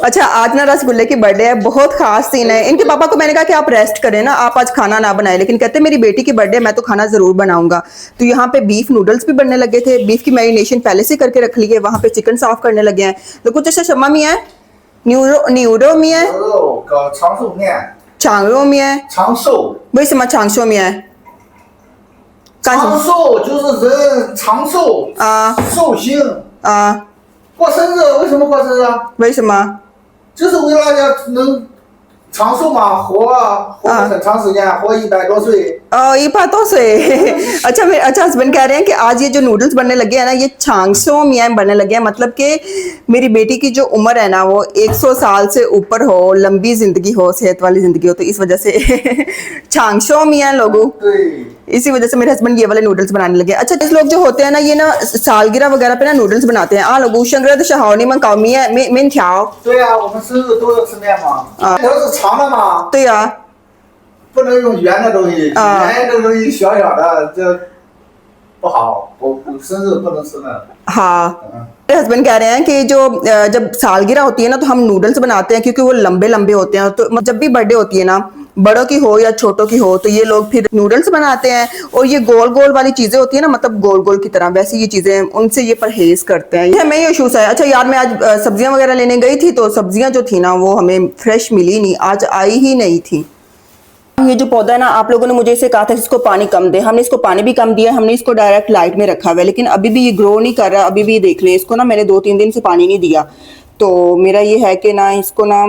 अच्छा आज ना रसगुल्ले की बर्थडे है, बहुत खास सीन है। इनके पापा को मैंने कहा कि आप रेस्ट करें ना, आप आज खाना ना बनाए, लेकिन कहते मेरी बेटी की बर्थडे, मैं तो खाना जरूर बनाऊंगा। तो यहाँ पे बीफ नूडल्स भी बनने लगे थे, बीफ की मैरिनेशन पहले से करके रख ली है, वहां पे चिकन साफ करने लगे हैं। तो कुछ ऐसा शमा मियाँ है, न्यूरो मियाँ है, 牛肉搞长寿面， चांगरो मियाँ है। 长寿， वही समा चांगशो मियाँ है 长寿就是人长寿， 寿星。 过生日为什么过生日啊？ वही समा 就是为了要能长寿嘛，活很长时间，活100多岁。 ये बात तो सही। अच्छा मेरे हस्बैंड कह रहे हैं कि आज ये जो नूडल्स बनने लगे हैं ना, ये छांगसो मियाँ बनने लगे हैं, मतलब कि मेरी बेटी की जो उम्र है ना वो 100 साल से ऊपर हो, लंबी जिंदगी हो, सेहत वाली जिंदगी हो, तो इस वजह से छांगसो मियाँ लोगों, इसी वजह से मेरे हस्बैंड ये वाले नूडल्स बनाने लगे। अच्छा इस लोग जो होते हैं ना, ये ना सालगिरह वगैरह पे ना नूडल्स बनाते हैं। लोगों शंकर तो शहावनी में काओ मियाँ मेन ख्याओ। 对啊，我们生日都要吃面嘛，都是长的嘛， 对呀， 不能用圆的东西，圆的东西小小的这不好，我生日不能吃那。 हाँ मेरे हस्बैंड कह रहे हैं कि जो जब सालगिरह होती है ना तो हम नूडल्स बनाते हैं, क्योंकि वो लंबे लंबे होते हैं। तो जब भी बर्थडे होती है ना, बड़ों की हो या छोटों की हो, तो ये लोग फिर नूडल्स बनाते हैं। और ये गोल गोल वाली चीजें होती है ना, मतलब गोल गोल की तरह, वैसी ये चीजें, उनसे ये परहेज करते हैं। ये हमें ये इशूज है। अच्छा यार मैं आज सब्जियां वगैरह लेने गई थी, तो सब्जियां जो थी ना वो हमें फ्रेश मिली नहीं, आज आई ही नहीं थी। ये जो पौधा है ना, आप लोगों ने मुझे इसे कहा था इसको पानी कम दे, हमने इसको पानी भी कम दिया, हमने इसको डायरेक्ट लाइट में रखा हुआ है, लेकिन अभी भी ये ग्रो नहीं कर रहा। अभी भी देख लें, इसको ना मैंने 2-3 दिन से पानी नहीं दिया। तो मेरा ये है कि ना इसको ना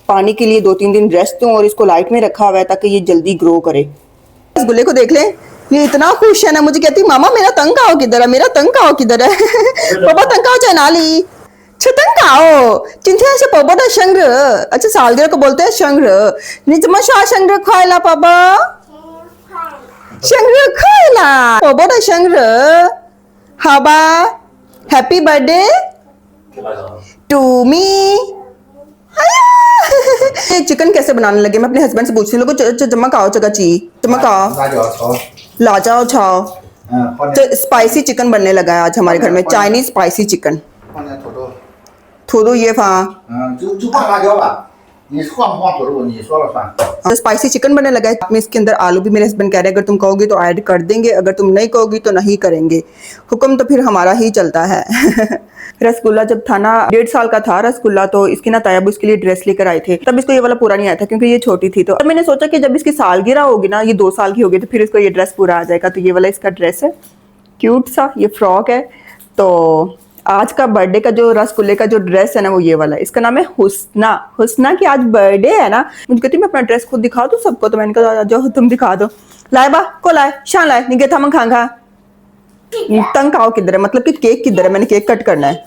पानी के लिए 2-3 दिन रेस्ट दूं और इसको लाइट में रखा हुआ है ताकि ये जल्दी ग्रो करे। इस गुल्ले को देख लें, ये इतना खुश है ना, मुझे कहती मामा मेरा तंग आओ किधर है, मेरा तंग आओ किधर है। पापा तंग आओ चाहे नाली छतंगाओ चिंथे से पापा दा शंग्र। अच्छा सालगिरह को बोलते हैं शंग्र। निजमा शाह शंग्र खायला पापा, शंग्र खायला पापा दा शंग्र। हाबा हैप्पी बर्थडे टू मी। ये चिकन कैसे बनाने लगे, मैं अपने हस्बैंड से पूछती हूँ। चमकाओ चगाची चमकाओ 辣椒炒， लाजाओ छाओ। 放点 स्पाइसी चिकन बनने लगा है आज हमारे घर में, चाइनीज स्पाइसी चिकन। 放点土豆， थोड़ो ये फा 就放辣椒吧，你放不放土豆你说了算。 स्पाइसी चिकन बनने लगा है। मैं इसके अंदर आलू भी, मेरे हस्बैंड कह रहे हैं अगर तुम कहोगी तो ऐड कर देंगे, अगर तुम नहीं कहोगी तो नहीं करेंगे। हुक्म तो फिर हमारा ही चलता है। रसगुल्ला जब था ना 1.5 साल का था रसगुल्ला, तो इसकी ना तायाबू इसके लिए ड्रेस लेकर आए थे। तब इसको ये वाला पूरा नहीं आया था क्योंकि ये छोटी थी। तो अब मैंने सोचा कि जब इसकी सालगिरह होगी ना, ये 2 साल की होगी, तो फिर इसको ये ड्रेस पूरा आ जाएगा। तो ये वाला इसका ड्रेस है, क्यूट सा ये फ्रॉक है। तो आज का बर्थडे का जो रसगुल्ले का जो ड्रेस है ना वो ये वाला है। इसका नाम है हुस्ना। हुस्ना की आज बर्थडे है ना, मुझे कहती मैं अपना ड्रेस खुद दिखा दूं सबको। तो मैंने कहा जाओ तुम दिखा दो। लाए बा को लाए शान लाए निगे था मैं खांगा तंग खाओ किधर है, मतलब कि केक किधर है, मैंने केक कट करना है।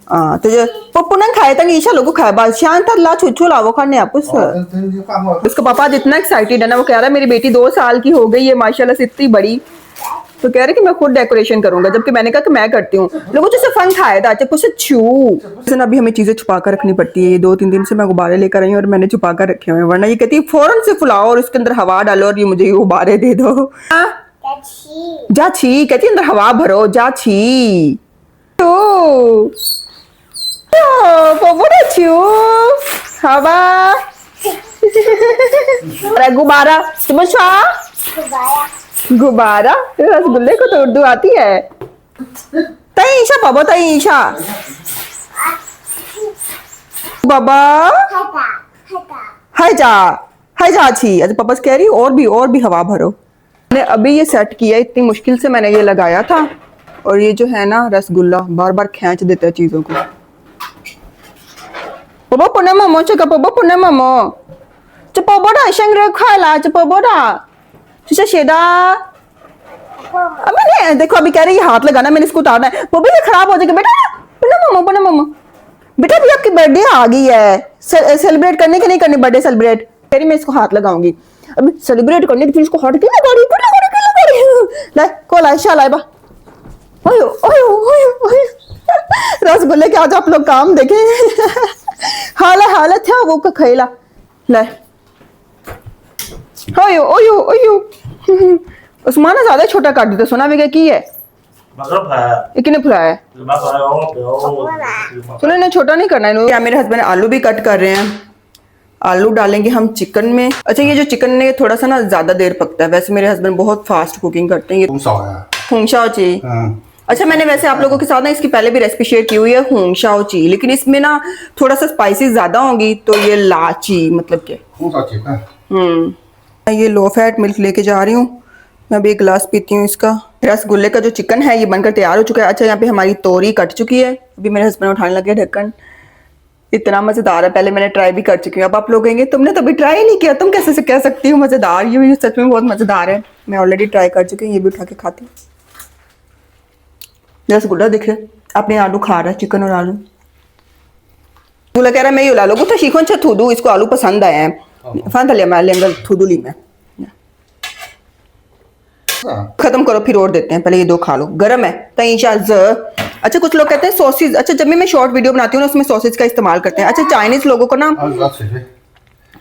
हाँ तो जो पप्पू ने खाए था ईशा लोगों खाए बाद शान था ला छुच्छू लावो खाने आप उस 放过 उसका पापा आज इतना एक्साइटेड है ना, वो कह रहा है मेरी बेटी 2 साल की हो गई है माशाल्लाह से, इतनी बड़ी। तो कह रहे कि मैं खुद डेकोरेशन करूंगा, जबकि मैंने कहा कि मैं करती हूँ। लोगों जैसे फन खाया था कुछ छू। अभी हमें चीजें छुपा कर रखनी पड़ती है। ये 2-3 दिन से मैं गुब्बारे लेकर आई हूँ और मैंने छुपा कर रखे हुए हैं, वरना ये कहती है फौरन से फुलाओ और उसके अंदर हवा डालो और ये मुझे ये गुब्बारे दे दो। जा छी कहती अंदर हवा भरो, जा छी हवा गुब्बारा गुब्बारा। रसगुल्ले को तो उर्दू आती है। तई ईशा बाबा, तई ईशा बाबा हाय जा छी। अच्छा पापा कह रही और भी हवा भरो। मैंने अभी ये सेट किया, इतनी मुश्किल से मैंने ये लगाया था। और ये जो है ना रसगुल्ला बार बार खींच देता है चीजों को। पापा पुणे ममो चका पापा पुणे ममो चपा बड़ा शंग्र खाला चपा बड़ा शेदा। मैंने देखो अभी कह रही है हाथ लगाना, मैंने इसको उतारना है। वो भी खराब हो जाएगा बेटा। पुणे ममो बेटा अभी आपकी बर्थडे आ गई है, सेलिब्रेट करने की नहीं करनी बर्थडे सेलिब्रेट। कह रही मैं इसको हाथ लगाऊंगी, अभी सेलिब्रेट करने की फिर इसको हाथ क्यों लगा रही ला को ला शाला बा। ओयो ओयो ओयो रसगुल्ले के आज आप लोग काम देखें। हालत है वो का खैला ला ओयो ओयो ओयो। उस्मान ज्यादा छोटा काट देता, सोना भी की है ये कितने फुलाया है? सुनो ना, छोटा नहीं करना है। क्या मेरे हस्बैंड आलू भी कट कर रहे हैं। आलू डालेंगे हम चिकन में। अच्छा, ये जो चिकन ने थोड़ा सा ना ज्यादा देर पकता है। वैसे मेरे हस्बैंड बहुत फास्ट कुकिंग करते हैं। ये 红烧呀， हुंगशाओ ची। 嗯， अच्छा, मैंने वैसे आप लोगों के साथ ना इसकी पहले भी रेसिपी शेयर की हुई है, हुंगशाओ ची, लेकिन इसमें ना थोड़ा सा स्पाइसेस ज्यादा होंगी, तो ये लाची मतलब के। 红烧鸡蛋， मैं ये लो फैट मिल्क लेके जा रही हूँ। मैं अभी एक गिलास पीती हूँ इसका। रसगुल्ले का जो चिकन है ये बनकर तैयार हो चुका है। अच्छा, यहाँ पे हमारी तोरी कट चुकी है। अभी मेरे हस्बैंड उठाने लगे ढक्कन। इतना मजेदार है, पहले मैंने ट्राई भी कर चुकी हूँ। अब आप लोग कहेंगे तुमने तो अभी ट्राई नहीं किया, तुम कैसे से कह सकती हो मजेदार। ये सच में बहुत मजेदार है। मैं ऑलरेडी ट्राई कर चुकी हूँ। ये भी उठा के खाती हूँ। रसगुल्ला दिखे अपने आलू खा रहा है, चिकन और आलू। बोला कह रहा है मैं ये ला लोगों तो शीखों अच्छा थूदू, इसको आलू पसंद आया है। फन लिया मैं लेंगे थूदू ली मैं। 是啊， खत्म करो फिर और देते हैं, पहले ये दो खा लो, गरम है तईशा ज। अच्छा, कुछ लोग कहते हैं सॉसेज। अच्छा, जब भी मैं शॉर्ट वीडियो बनाती हूँ ना उसमें सॉसेज का इस्तेमाल करते हैं। अच्छा, चाइनीज लोगों को ना 二十水水，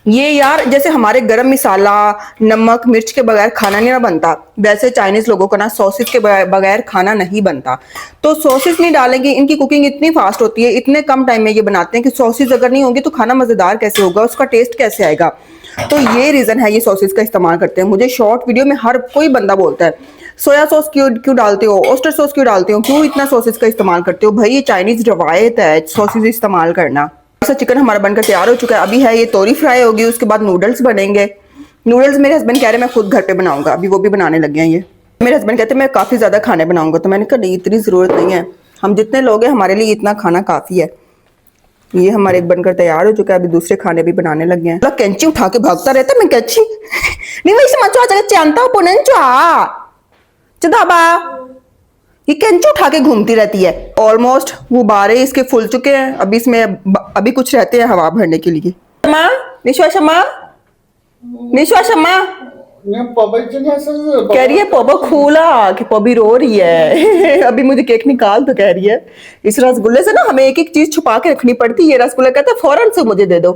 ये यार जैसे हमारे गरम मसाला नमक मिर्च के बगैर खाना नहीं ना बनता, वैसे चाइनीज लोगों को ना सॉसेज के बगैर खाना नहीं बनता। तो सॉसेज नहीं डालेंगे। इनकी कुकिंग इतनी फास्ट होती है, इतने कम टाइम में ये बनाते हैं कि सॉसेज अगर नहीं होंगी तो खाना मजेदार कैसे होगा, उसका टेस्ट कैसे आएगा। तो ये रीजन है ये सॉसेज का इस्तेमाल करते हैं। मुझे शॉर्ट वीडियो में हर कोई बंदा बोलता है सोया सॉस क्यों डालते हो, ऑस्टर सॉस क्यों डालते हो, क्यों इतना सॉसेज का इस्तेमाल करते हो। भाई ये चाइनीज रवायत है सॉसेज इस्तेमाल करना। ऐसा चिकन हमारा बनकर तैयार हो चुका है। अभी है ये तोरी फ्राई होगी, उसके बाद नूडल्स बनेंगे। नूडल्स मेरे हस्बैंड कह रहे हैं मैं खुद घर पे बनाऊंगा, अभी वो भी बनाने लगे हैं। ये मेरे हस्बैंड कहते हैं मैं काफी ज्यादा खाने बनाऊंगा, तो मैंने कहा नहीं इतनी जरूरत नहीं है, हम जितने लोग हैं हमारे लिए इतना खाना काफी है। ये हमारे एक बनकर तैयार हो चुका है, अभी दूसरे खाने भी बनाने लगे हैं। कैंची उठा के भागता रहता है, मैं कैंची नहीं वही समझ जानता हूँ पोनन चुआ ये कैंची उठा के घूमती रहती है। ऑलमोस्ट गुब्बारे इसके फूल चुके हैं। अभी इसमें अभी कुछ रहते हैं हवा भरने के लिए। शम्मा निशा शम्मा निशा शम्मा 你看宝贝今天生日， कह रही है पोबो खूला कि पोबी रो रही है। अभी मुझे केक निकाल तो कह रही है। इस रसगुल्ले से ना हमें एक एक चीज छुपा के रखनी पड़ती है। ये रसगुल्ला कहता है फौरन से मुझे दे दो।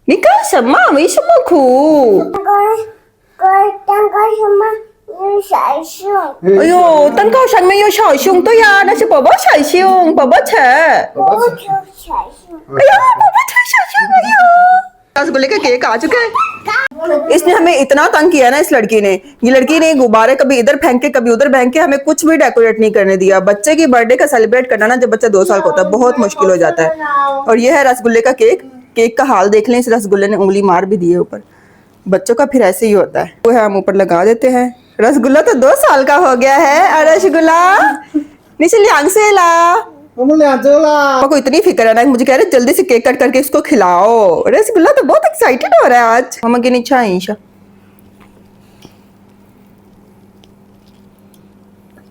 निकाल शम्मा वही शम्मा खू 蛋糕什么？有小熊。 哎呦，蛋糕上面有小熊，对呀，那是宝宝小熊，宝宝吃。哎我就小熊。呀，宝宝吃小熊，哎呀！रसगुल्ले का केक आ चुका है। इसने हमें इतना तंग किया ना इस लड़की ने। ये लड़की ने गुब्बारे कभी इधर फेंक के कभी उधर फेंक के हमें कुछ भी डेकोरेट नहीं करने दिया। बच्चे की बर्थडे का सेलिब्रेट करना ना जब बच्चा 2 साल का होता है बहुत मुश्किल हो जाता है। और ये है रसगुल्ले का केक। केक का हाल देख लें, इस रसगुल्ले ने उंगली मार भी दी है ऊपर। बच्चों का फिर ऐसे ही होता है। वो है हम ऊपर लगा देते हैं। रसगुल्ला तो 2 साल का हो गया है। अरे रसगुल्ला निशल यांग से ला। 我们2周啦。 पापा को इतनी फिक्र है ना, मुझे कह रहे जल्दी से केक कट करके इसको खिलाओ। रसगुल्ला तो बहुत एक्साइटेड हो रहा है आज। मम्मा की नीचे आईशा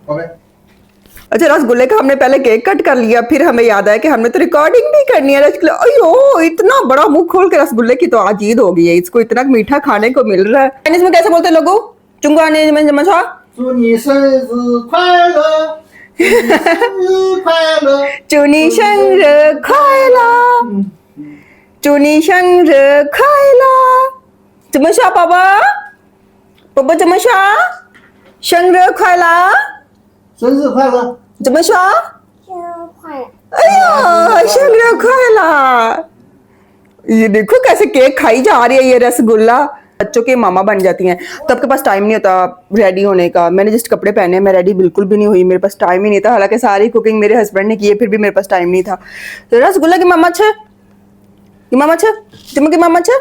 宝贝， अच्छा, रसगुल्ले का हमने पहले केक कट कर लिया, फिर हमें याद आया कि हमने तो रिकॉर्डिंग भी करनी है। रसगुल्ला अयो इतना बड़ा मुंह खोल के रसगुल्ले की तो आज ईद हो गई है, इसको इतना मीठा खाने को मिल रहा है। चाइनीज में कैसे बोलते हैं लोगों? चुंगाने में समझा 祝你生日快乐，祝你生日快乐。 祝你生日快乐，祝你生日快乐。怎么说，宝宝？宝宝怎么说？生日快乐。 生日快乐！ 怎么说？ 生日快乐！ 哎呀，生日快乐！ये देखो कैसे केक खाई जा रही है ये रसगुल्ला। बच्चों के मामा बन जाती हैं तो आपके पास टाइम नहीं होता रेडी होने का। मैंने जस्ट कपड़े पहने, मैं रेडी बिल्कुल भी नहीं हुई, मेरे पास टाइम ही नहीं था। हालांकि सारी कुकिंग मेरे हस्बैंड ने की है, फिर भी मेरे पास टाइम नहीं था। तो रसगुल्ला की मामा छे, की मामा छे, तुम की मामा छे।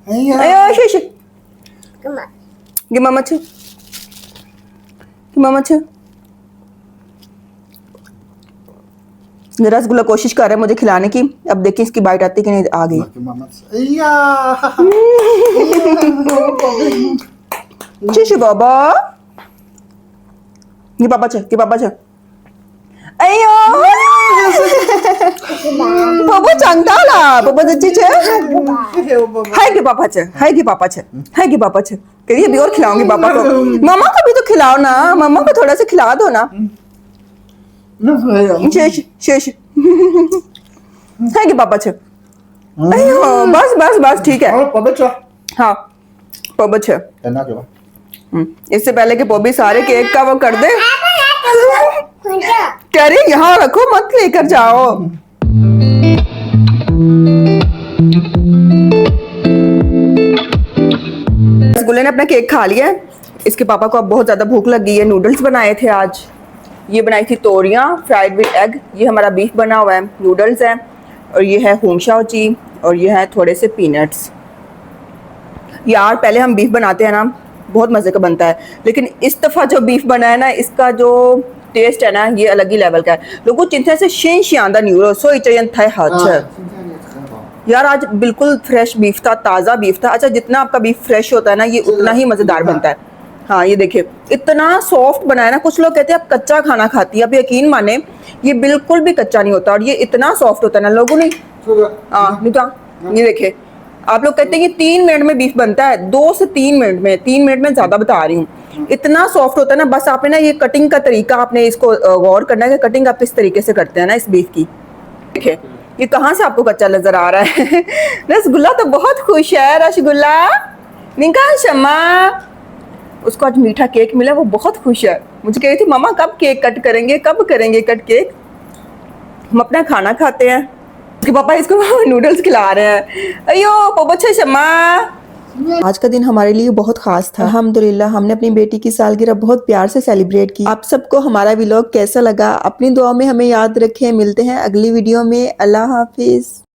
哎呀， अयो शे शे, 干嘛？ की मामा छे, की मामा छे। रसगुल्ला कोशिश कर रहा है मुझे खिलाने की। अब देखिए इसकी बाइट आती कि नहीं। आ गई। 给妈妈吃。哎呀，哈哈，宝贝， 谢谢宝宝。你爸爸吃，给爸爸吃。哎呦，宝宝长大了，宝宝的姐姐， 谢谢我宝贝。 हाय के पापा च, हाय के पापा च, हाय के पापा च। कहिए अभी और खिलाऊंगी पापा को। मामा को भी तो खिलाओ ना, मामा को थोड़ा सा खिला दो ना। 那可以啊。 शेष शेष हाय के पापा च। अयो बस बस बस ठीक है। 好，宝贝吃。 हाँ पापा च। 再拿走吧。इससे पहले कि बॉबी सारे केक का वो कर दे, 反正 कह रही यहाँ रखो मत लेकर जाओ। रसगुल्ले ने अपना केक खा लिया है। इसके पापा को अब बहुत ज्यादा भूख लग गई है। नूडल्स बनाए थे आज, ये बनाई थी तोरियां फ्राइड विद एग, ये हमारा बीफ बना हुआ है, नूडल्स है, और ये है होंग शाओ ची, और ये है थोड़े से पीनट्स। यार पहले हम बीफ बनाते हैं ना, बहुत मज़े का बनता है, लेकिन इस दफ़ा जो बीफ बना है ना, इसका जो टेस्ट है ना, ये अलग ही लेवल का है। लोगों चिंता से शेन शियांदा न्यूरो सो इचयन था हाथ 今天也很好。 यार आज बिल्कुल फ्रेश बीफ था, ताज़ा बीफ था। अच्छा जितना आपका बीफ फ्रेश होता है ना, ये उतना ही मज़ेदार बनता है। हाँ ये देखिए इतना सॉफ्ट बना है ना। कुछ लोग कहते हैं आप कच्चा खाना खाती है, आप यकीन माने ये बिल्कुल भी कच्चा नहीं होता, और ये इतना सॉफ्ट होता है ना। लोगों ने 这个 हाँ नहीं तो ये देखिए, आप लोग कहते हैं कि 3 मिनट में बीफ बनता है, 2 से 3 मिनट में, 3 मिनट में ज़्यादा बता रही हूँ। इतना सॉफ्ट होता है ना। बस आपने ना ये कटिंग का तरीका आपने इसको गौर करना है कि कटिंग आप किस तरीके से करते हैं ना इस बीफ की। देखिए ये कहाँ से आपको कच्चा नजर आ रहा है। रसगुल्ला तो बहुत खुश है। रसगुल्ला निका शम्मा, उसको आज मीठा केक मिला, वो बहुत खुश है। मुझे कह रही थी मामा कब केक कट करेंगे, कब करेंगे कट केक। हम अपना खाना खाते हैं, उसके पापा इसको नूडल्स खिला रहे हैं। अयो पोपच्छा शम्मा। आज का दिन हमारे लिए बहुत खास था। अल्हम्दुलिल्लाह हमने अपनी बेटी की सालगिरह बहुत प्यार से सेलिब्रेट की। आप सबको हमारा व्लॉग कैसा लगा अपनी दुआ में हमें याद रखें। मिलते हैं अगली वीडियो में। अल्लाह हाफिज।